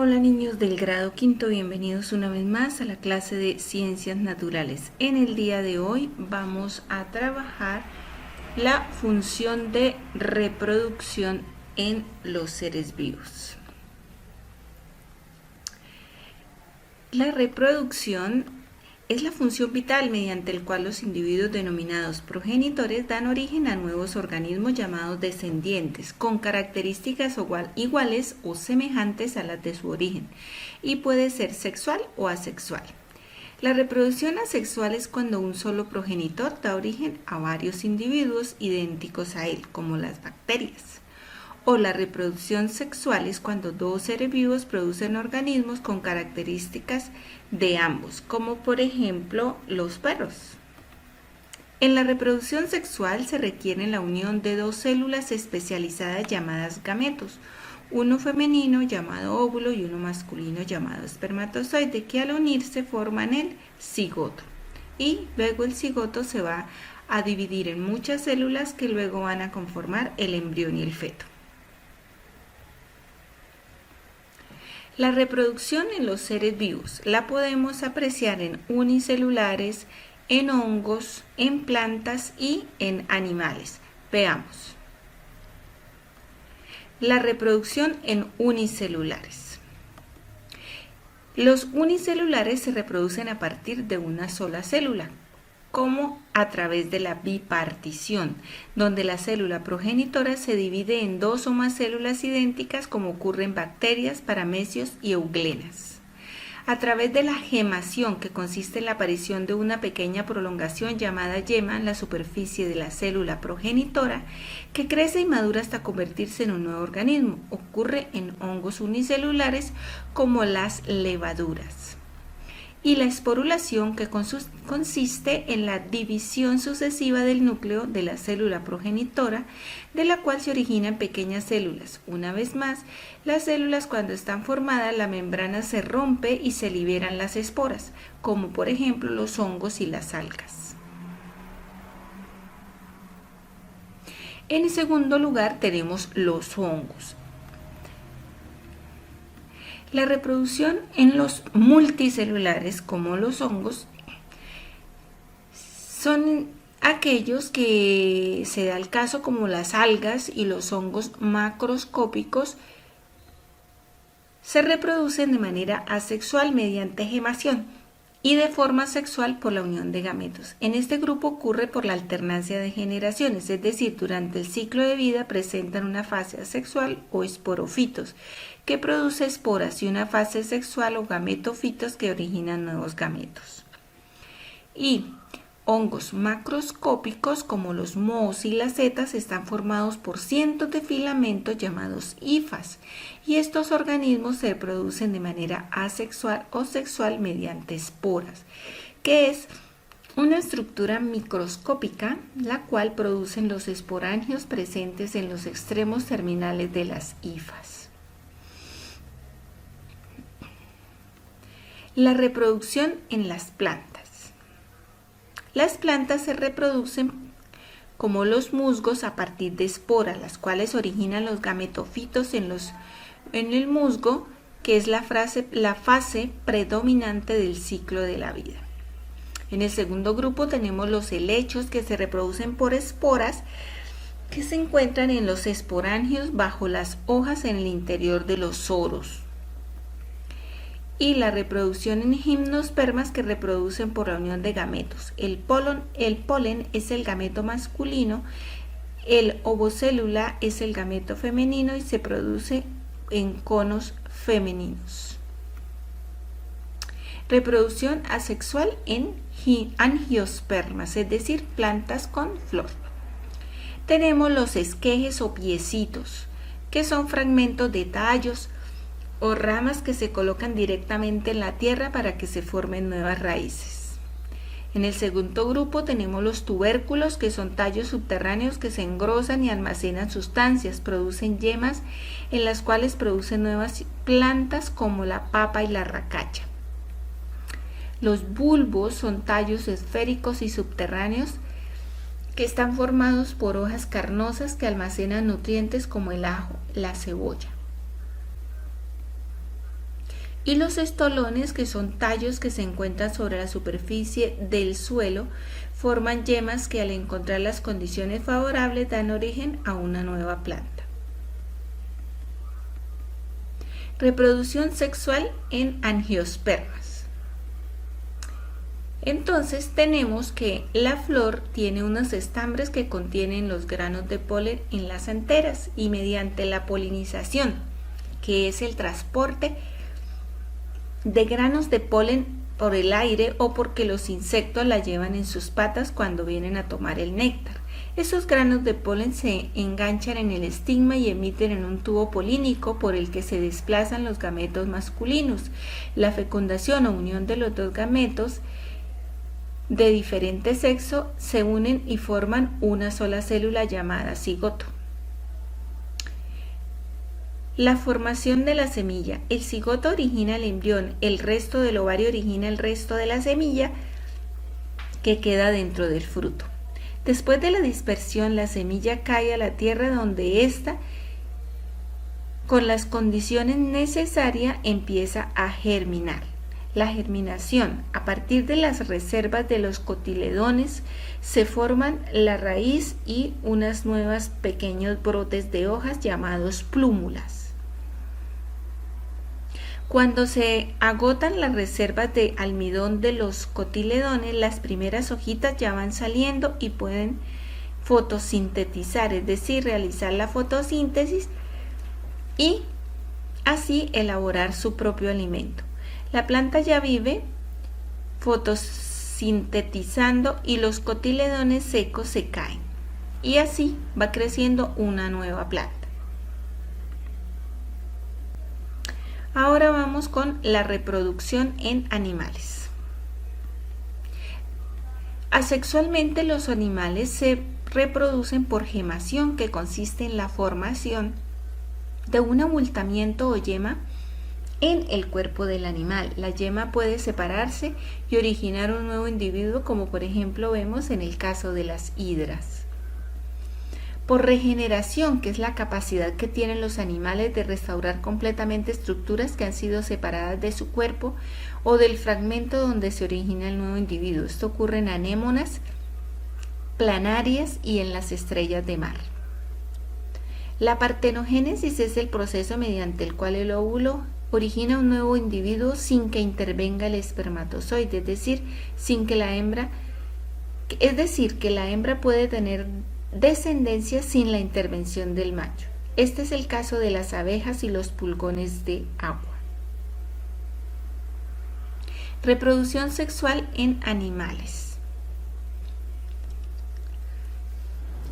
Hola niños del grado quinto, bienvenidos una vez más a la clase de Ciencias Naturales. En el día de hoy vamos a trabajar la función de reproducción en los seres vivos. La reproducción es la función vital mediante la cual los individuos denominados progenitores dan origen a nuevos organismos llamados descendientes, con características iguales o semejantes a las de su origen, y puede ser sexual o asexual. La reproducción asexual es cuando un solo progenitor da origen a varios individuos idénticos a él, como las bacterias. O la reproducción sexual es cuando dos seres vivos producen organismos con características de ambos, como por ejemplo los perros. En la reproducción sexual se requiere la unión de dos células especializadas llamadas gametos, uno femenino llamado óvulo y uno masculino llamado espermatozoide, que al unirse forman el cigoto. Y luego el cigoto se va a dividir en muchas células que luego van a conformar el embrión y el feto. La reproducción en los seres vivos la podemos apreciar en unicelulares, en hongos, en plantas y en animales. Veamos. La reproducción en unicelulares. Los unicelulares se reproducen a partir de una sola célula, como a través de la bipartición, donde la célula progenitora se divide en dos o más células idénticas, como ocurre en bacterias, paramecios y euglenas. A través de la gemación, que consiste en la aparición de una pequeña prolongación llamada yema en la superficie de la célula progenitora, que crece y madura hasta convertirse en un nuevo organismo. Ocurre en hongos unicelulares como las levaduras. Y la esporulación, que consiste en la división sucesiva del núcleo de la célula progenitora, de la cual se originan pequeñas células. Una vez más, las células, cuando están formadas, la membrana se rompe y se liberan las esporas, como por ejemplo los hongos y las algas. En segundo lugar tenemos los hongos. La reproducción en los multicelulares, como los hongos, son aquellos que se da el caso como las algas y los hongos macroscópicos. Se reproducen de manera asexual mediante gemación y de forma sexual por la unión de gametos. En este grupo ocurre por la alternancia de generaciones, es decir, durante el ciclo de vida presentan una fase asexual o esporofitos, que produce esporas, y una fase sexual o gametofitos, que originan nuevos gametos. Y hongos macroscópicos, como los mohos y las setas, están formados por cientos de filamentos llamados hifas, y estos organismos se reproducen de manera asexual o sexual mediante esporas, que es una estructura microscópica, la cual producen los esporangios presentes en los extremos terminales de las hifas. La reproducción en las plantas. Las plantas se reproducen como los musgos a partir de esporas, las cuales originan los gametofitos en el musgo, que es la fase predominante del ciclo de la vida. En el segundo grupo tenemos los helechos, que se reproducen por esporas que se encuentran en los esporangios bajo las hojas en el interior de los soros. Y la reproducción en gimnospermas, que reproducen por la unión de gametos. El polen es el gameto masculino, el ovocélula es el gameto femenino y se produce en conos femeninos. Reproducción asexual en angiospermas, es decir, plantas con flor. Tenemos los esquejes o piecitos, que son fragmentos de tallos o ramas que se colocan directamente en la tierra para que se formen nuevas raíces. En el segundo grupo tenemos los tubérculos, que son tallos subterráneos que se engrosan y almacenan sustancias, producen yemas en las cuales producen nuevas plantas como la papa y la racacha. Los bulbos son tallos esféricos y subterráneos que están formados por hojas carnosas que almacenan nutrientes como el ajo, la cebolla. Y los estolones, que son tallos que se encuentran sobre la superficie del suelo, forman yemas que al encontrar las condiciones favorables dan origen a una nueva planta. Reproducción sexual en angiospermas. Entonces tenemos que la flor tiene unos estambres que contienen los granos de polen en las anteras y mediante la polinización, que es el transporte de granos de polen por el aire o porque los insectos la llevan en sus patas cuando vienen a tomar el néctar. Esos granos de polen se enganchan en el estigma y emiten en un tubo polínico por el que se desplazan los gametos masculinos. La fecundación o unión de los dos gametos de diferente sexo se unen y forman una sola célula llamada cigoto. La formación de la semilla. El cigoto origina el embrión, el resto del ovario origina el resto de la semilla que queda dentro del fruto. Después de la dispersión, la semilla cae a la tierra donde ésta, con las condiciones necesarias, empieza a germinar. La germinación. A partir de las reservas de los cotiledones se forman la raíz y unas nuevas pequeños brotes de hojas llamados plúmulas. Cuando se agotan las reservas de almidón de los cotiledones, las primeras hojitas ya van saliendo y pueden fotosintetizar, es decir, realizar la fotosíntesis y así elaborar su propio alimento. La planta ya vive fotosintetizando y los cotiledones secos se caen y así va creciendo una nueva planta. Ahora vamos con la reproducción en animales. Asexualmente los animales se reproducen por gemación, que consiste en la formación de un abultamiento o yema en el cuerpo del animal. La yema puede separarse y originar un nuevo individuo, como por ejemplo vemos en el caso de las hidras. Por regeneración, que es la capacidad que tienen los animales de restaurar completamente estructuras que han sido separadas de su cuerpo o del fragmento donde se origina el nuevo individuo. Esto ocurre en anémonas, planarias y en las estrellas de mar. La partenogénesis es el proceso mediante el cual el óvulo origina un nuevo individuo sin que intervenga el espermatozoide, es decir, que la hembra puede tener descendencia sin la intervención del macho. Este es el caso de las abejas y los pulgones de agua. Reproducción sexual en animales.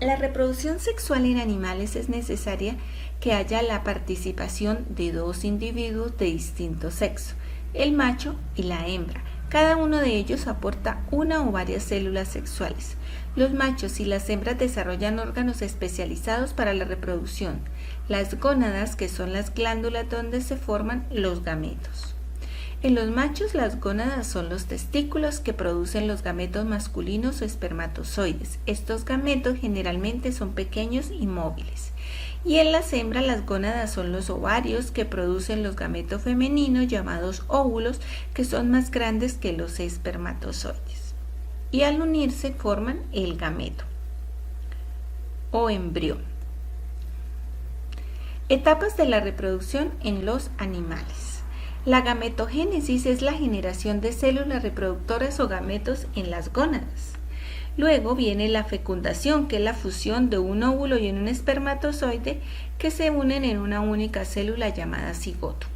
La reproducción sexual en animales es necesaria que haya la participación de dos individuos de distinto sexo, el macho y la hembra. Cada uno de ellos aporta una o varias células sexuales. Los machos y las hembras desarrollan órganos especializados para la reproducción, las gónadas, que son las glándulas donde se forman los gametos. En los machos, las gónadas son los testículos que producen los gametos masculinos o espermatozoides. Estos gametos generalmente son pequeños y móviles. Y en las hembras, las gónadas son los ovarios que producen los gametos femeninos llamados óvulos, que son más grandes que los espermatozoides. Y al unirse forman el gameto o embrión. Etapas de la reproducción en los animales. La gametogénesis es la generación de células reproductoras o gametos en las gónadas. Luego viene la fecundación, que es la fusión de un óvulo y un espermatozoide que se unen en una única célula llamada cigoto.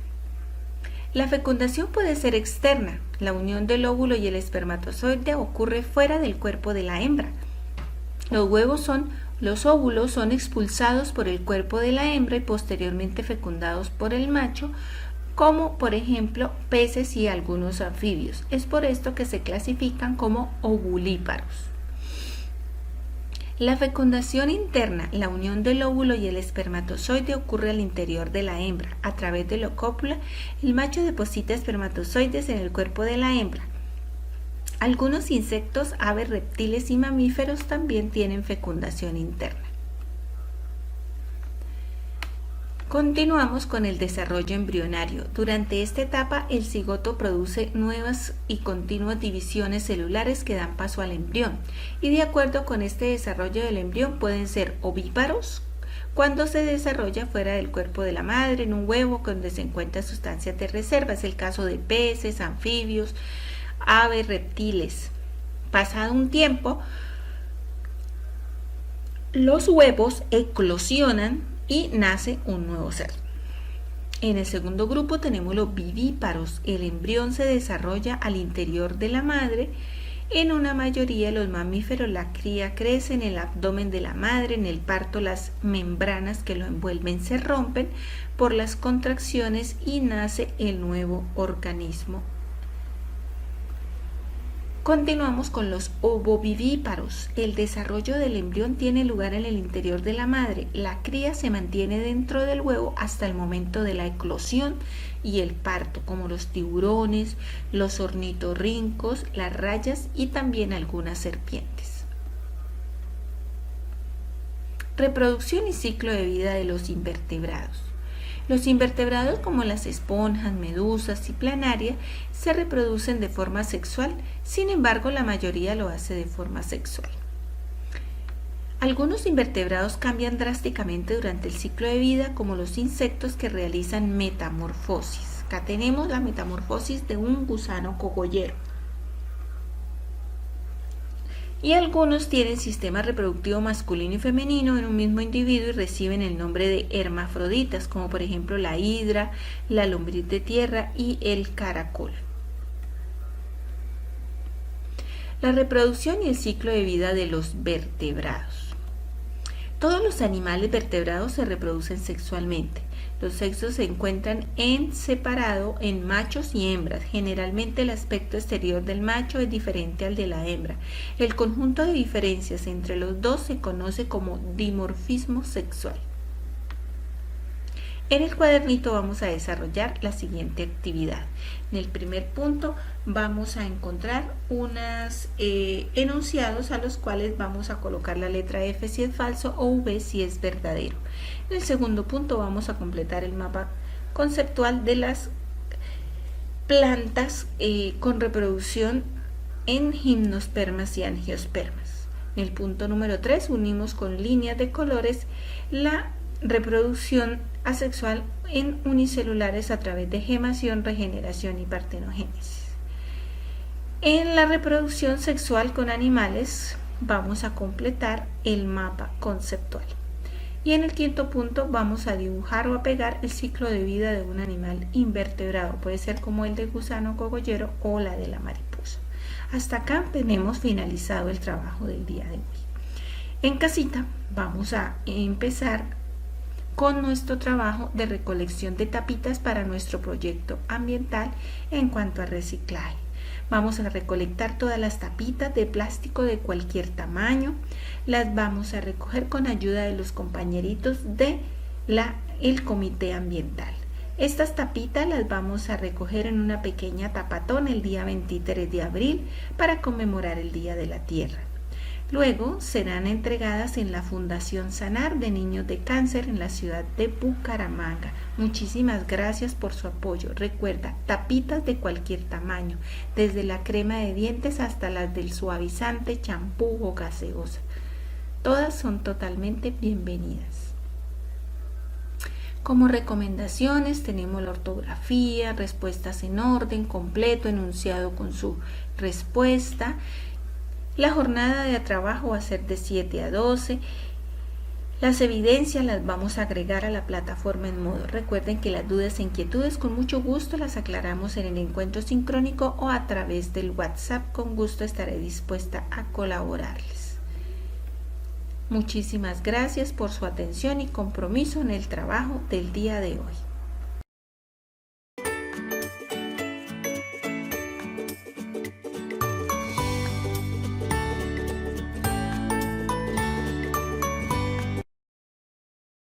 La fecundación puede ser externa. La unión del óvulo y el espermatozoide ocurre fuera del cuerpo de la hembra. Los óvulos son expulsados por el cuerpo de la hembra y posteriormente fecundados por el macho, como por ejemplo peces y algunos anfibios. Es por esto que se clasifican como ovulíparos. La fecundación interna, la unión del óvulo y el espermatozoide, ocurre al interior de la hembra. A través de la cópula, el macho deposita espermatozoides en el cuerpo de la hembra. Algunos insectos, aves, reptiles y mamíferos también tienen fecundación interna. Continuamos con el desarrollo embrionario. Durante esta etapa, el cigoto produce nuevas y continuas divisiones celulares que dan paso al embrión. Y de acuerdo con este desarrollo del embrión, pueden ser ovíparos, cuando se desarrolla fuera del cuerpo de la madre, en un huevo donde se encuentran sustancias de reserva. Es el caso de peces, anfibios, aves, reptiles. Pasado un tiempo, los huevos eclosionan y nace un nuevo ser. En el segundo grupo tenemos los vivíparos. El embrión se desarrolla al interior de la madre. En una mayoría de los mamíferos la cría crece en el abdomen de la madre. En el parto las membranas que lo envuelven se rompen por las contracciones y nace el nuevo organismo. Continuamos con los ovovivíparos. El desarrollo del embrión tiene lugar en el interior de la madre. La cría se mantiene dentro del huevo hasta el momento de la eclosión y el parto, como los tiburones, los ornitorrincos, las rayas y también algunas serpientes. Reproducción y ciclo de vida de los invertebrados. Los invertebrados, como las esponjas, medusas y planarias, se reproducen de forma sexual, sin embargo la mayoría lo hace de forma sexual. Algunos invertebrados cambian drásticamente durante el ciclo de vida, como los insectos que realizan metamorfosis. Acá tenemos la metamorfosis de un gusano cogollero. Y algunos tienen sistema reproductivo masculino y femenino en un mismo individuo y reciben el nombre de hermafroditas, como por ejemplo la hidra, la lombriz de tierra y el caracol. La reproducción y el ciclo de vida de los vertebrados. Todos los animales vertebrados se reproducen sexualmente. Los sexos se encuentran en separado en machos y hembras. Generalmente el aspecto exterior del macho es diferente al de la hembra. El conjunto de diferencias entre los dos se conoce como dimorfismo sexual. En el cuadernito vamos a desarrollar la siguiente actividad. En el primer punto vamos a encontrar unos enunciados a los cuales vamos a colocar la letra F si es falso o V si es verdadero. En el segundo punto vamos a completar el mapa conceptual de las plantas con reproducción en gimnospermas y angiospermas. En el punto número 3 unimos con líneas de colores la reproducción asexual en unicelulares a través de gemación, regeneración y partenogénesis. En la reproducción sexual con animales vamos a completar el mapa conceptual. Y en el quinto punto vamos a dibujar o a pegar el ciclo de vida de un animal invertebrado. Puede ser como el del gusano cogollero o la de la mariposa. Hasta acá tenemos finalizado el trabajo del día de hoy. En casita vamos a empezar con nuestro trabajo de recolección de tapitas para nuestro proyecto ambiental en cuanto a reciclaje. Vamos a recolectar todas las tapitas de plástico de cualquier tamaño. Las vamos a recoger con ayuda de los compañeritos del comité ambiental. Estas tapitas las vamos a recoger en una pequeña tapatón el día 23 de abril para conmemorar el Día de la Tierra. Luego serán entregadas en la Fundación Sanar de Niños de Cáncer en la ciudad de Bucaramanga. Muchísimas gracias por su apoyo. Recuerda, tapitas de cualquier tamaño, desde la crema de dientes hasta las del suavizante, champú o gaseosa. Todas son totalmente bienvenidas. Como recomendaciones tenemos la ortografía, respuestas en orden, completo, enunciado con su respuesta. La jornada de trabajo va a ser de 7 a 12. Las evidencias las vamos a agregar a la plataforma en modo. Recuerden que las dudas e inquietudes con mucho gusto las aclaramos en el encuentro sincrónico o a través del WhatsApp. Con gusto estaré dispuesta a colaborarles. Muchísimas gracias por su atención y compromiso en el trabajo del día de hoy.